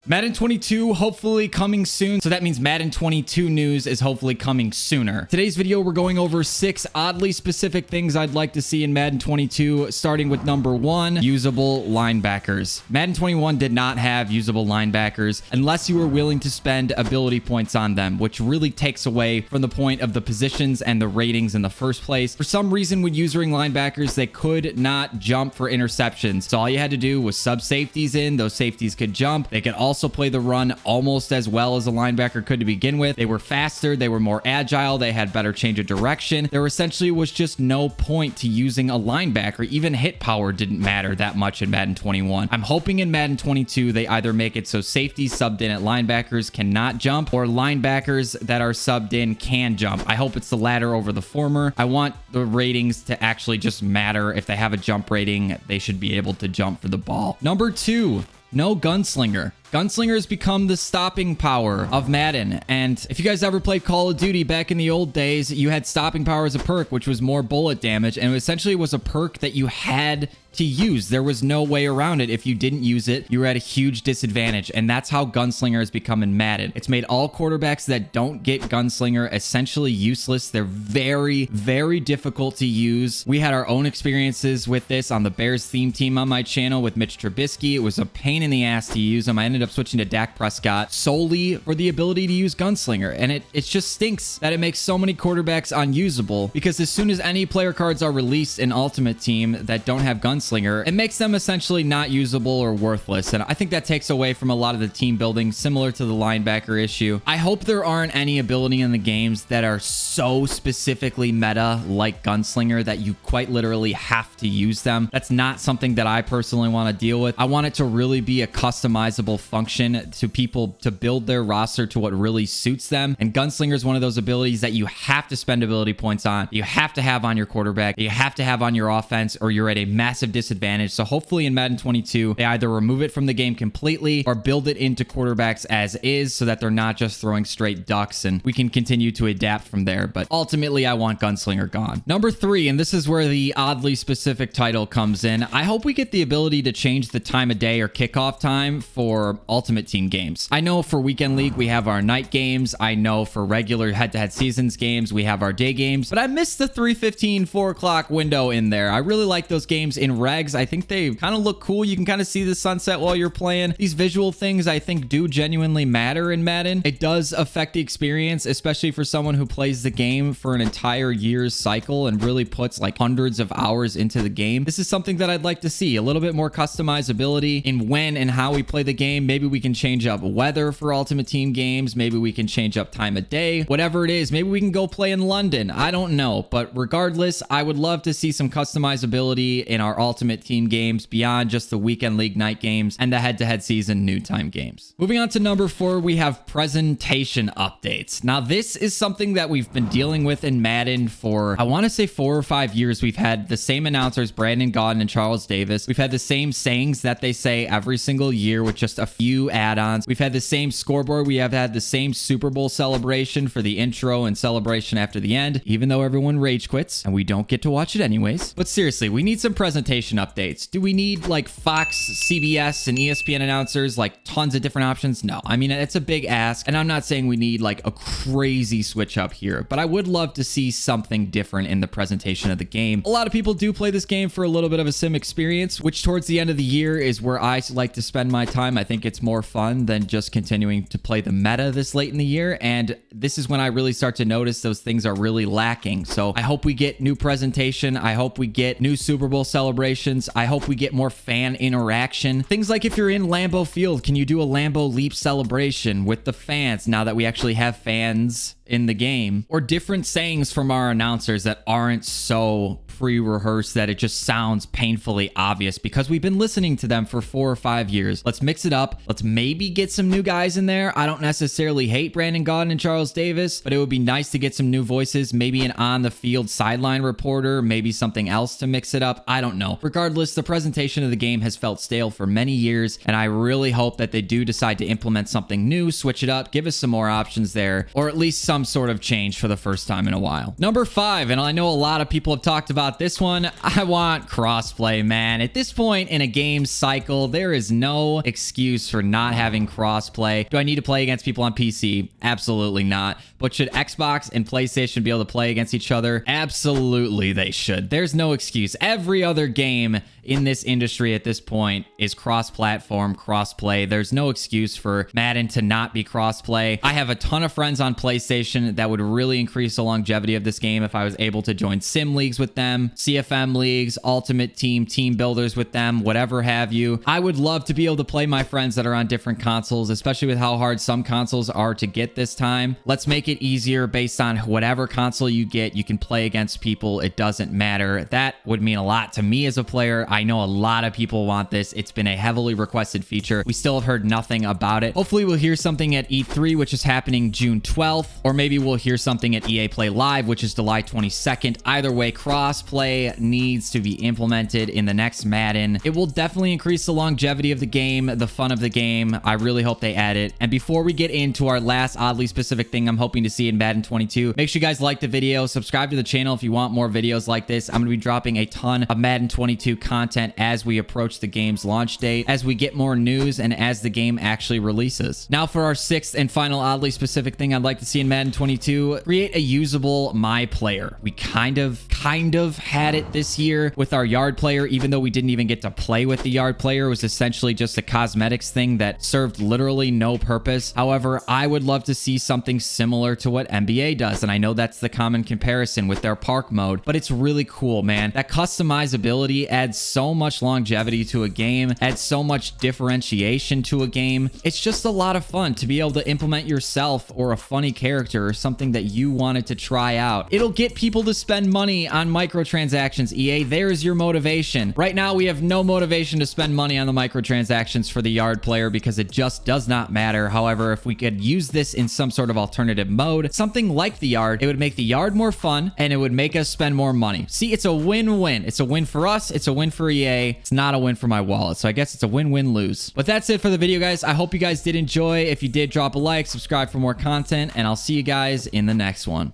Madden 22 hopefully coming soon, so that means Madden 22 news is hopefully coming sooner. Today's video, we're going over 6 oddly specific things I'd like to see in Madden 22, starting with number 1, usable linebackers. Madden 21 did not have usable linebackers unless you were willing to spend ability points on them, which really takes away from the point of the positions and the ratings in the first place. For some reason, when using linebackers, they could not jump for interceptions. So all you had to do was sub safeties in. Those safeties could jump. They could also play the run almost as well as a linebacker could to begin with. They were faster. They were more agile. They had better change of direction. There essentially was just no point to using a linebacker. Even hit power didn't matter that much in Madden 21. I'm hoping in Madden 22, they either make it so safeties subbed in at linebackers cannot jump, or linebackers that are subbed in can jump. I hope it's the latter over the former. I want the ratings to actually just matter. If they have a jump rating, they should be able to jump for the ball. Number 2, no gunslinger. Gunslinger has become the stopping power of Madden. And if you guys ever played Call of Duty back in the old days, you had stopping power as a perk, which was more bullet damage. And it essentially was a perk that you had to use. There was no way around it. If you didn't use it, you were at a huge disadvantage. And that's how Gunslinger has become in Madden. It's made all quarterbacks that don't get Gunslinger essentially useless. They're very, very difficult to use. We had our own experiences with this on the Bears theme team on my channel with Mitch Trubisky. It was a pain in the ass to use him. I ended up switching to Dak Prescott solely for the ability to use Gunslinger. And it just stinks that it makes so many quarterbacks unusable, because as soon as any player cards are released in Ultimate Team that don't have Gunslinger, it makes them essentially not usable or worthless. And I think that takes away from a lot of the team building, similar to the linebacker issue. I hope there aren't any ability in the games that are so specifically meta like Gunslinger that you quite literally have to use them. That's not something that I personally want to deal with. I want it to really be a customizable function to people to build their roster to what really suits them. And Gunslinger is one of those abilities that you have to spend ability points on. You have to have on your quarterback. You have to have on your offense, or you're at a massive disadvantage. So hopefully in Madden 22, they either remove it from the game completely or build it into quarterbacks as is, so that they're not just throwing straight ducks, and we can continue to adapt from there. But ultimately, I want Gunslinger gone. Number 3, and this is where the oddly specific title comes in. I hope we get the ability to change the time of day or kickoff time for Ultimate Team games. I know for Weekend League, we have our night games. I know for regular head-to-head seasons games, we have our day games, but I missed the 3:15, 4 o'clock window in there. I really like those games in regs. I think they kind of look cool. You can kind of see the sunset while you're playing. These visual things, I think, do genuinely matter in Madden. It does affect the experience, especially for someone who plays the game for an entire year's cycle and really puts like hundreds of hours into the game. This is something that I'd like to see. A little bit more customizability in when and how we play the game. Maybe we can change up weather for Ultimate Team games. Maybe we can change up time of day. Whatever it is, maybe we can go play in London. I don't know. But regardless, I would love to see some customizability in our Ultimate Team games beyond just the Weekend League night games and the head-to-head season new time games. Moving on to number 4, we have presentation updates. Now, this is something that we've been dealing with in Madden for, I want to say 4 or 5 years. We've had the same announcers, Brandon Gaudin and Charles Davis. We've had the same sayings that they say every single year with just a few add-ons. We've had the same scoreboard. We have had the same Super Bowl celebration for the intro and celebration after the end, even though everyone rage quits and we don't get to watch it anyways. But seriously, we need some presentation updates. Do we need like Fox, CBS, and ESPN announcers, like tons of different options? No. I mean, it's a big ask, and I'm not saying we need like a crazy switch up here, but I would love to see something different in the presentation of the game. A lot of people do play this game for a little bit of a sim experience, which towards the end of the year is where I like to spend my time. I think it's more fun than just continuing to play the meta this late in the year, and this is when I really start to notice those things are really lacking. So I hope we get new presentation. I hope we get new Super Bowl celebrations. I hope we get more fan interaction. Things like if you're in Lambeau Field, can you do a Lambeau Leap celebration with the fans now that we actually have fans in the game? Or different sayings from our announcers that aren't so pre-rehearsed that it just sounds painfully obvious, because we've been listening to them for 4 or 5 years. Let's mix it up. Let's maybe get some new guys in there. I don't necessarily hate Brandon Gaudin and Charles Davis, but it would be nice to get some new voices, maybe an on-the-field sideline reporter, maybe something else to mix it up. I don't know. Regardless, the presentation of the game has felt stale for many years, and I really hope that they do decide to implement something new, switch it up, give us some more options there, or at least some some sort of change for the first time in a while. Number 5, and I know a lot of people have talked about this one. I want crossplay, man. At this point in a game cycle, there is no excuse for not having crossplay. Do I need to play against people on PC? Absolutely not. But should Xbox and PlayStation be able to play against each other? Absolutely they should. There's no excuse. Every other game in this industry at this point is cross-platform, cross-play. There's no excuse for Madden to not be cross-play. I have a ton of friends on PlayStation that would really increase the longevity of this game if I was able to join sim leagues with them, CFM leagues, ultimate team, team builders with them, whatever have you. I would love to be able to play my friends that are on different consoles, especially with how hard some consoles are to get this time. Let's make it easier based on whatever console you get. You can play against people. It doesn't matter. That would mean a lot to me as a player. I know a lot of people want this. It's been a heavily requested feature. We still have heard nothing about it. Hopefully we'll hear something at E3, which is happening June 12th, or maybe we'll hear something at EA Play Live, which is July 22nd. Either way, crossplay needs to be implemented in the next Madden. It will definitely increase the longevity of the game, the fun of the game. I really hope they add it. And before we get into our last oddly specific thing I'm hoping to see in Madden 22, make sure you guys like the video, subscribe to the channel if you want more videos like this. I'm going to be dropping a ton of Madden 22 content as we approach the game's launch date, as we get more news, and as the game actually releases. Now for our 6th and final oddly specific thing I'd like to see in Madden 22, create a usable My Player. We kind of had it this year with our yard player, even though we didn't even get to play with the yard player. It was essentially just a cosmetics thing that served literally no purpose. However, I would love to see something similar to what NBA does, and I know that's the common comparison with their park mode, but it's really cool, man. That customizability adds so much longevity to a game, adds so much differentiation to a game. It's just a lot of fun to be able to implement yourself or a funny character or something that you wanted to try out. It'll get people to spend money on microtransactions, EA. There's your motivation. Right now, we have no motivation to spend money on the microtransactions for the yard player because it just does not matter. However, if we could use this in some sort of alternative mode, something like the yard, it would make the yard more fun and it would make us spend more money. See, it's a win-win. It's a win for us. It's a win for EA. It's not a win for my wallet. So I guess it's a win-win-lose. But that's it for the video, guys. I hope you guys did enjoy. If you did, drop a like, subscribe for more content, and I'll see you guys in the next one.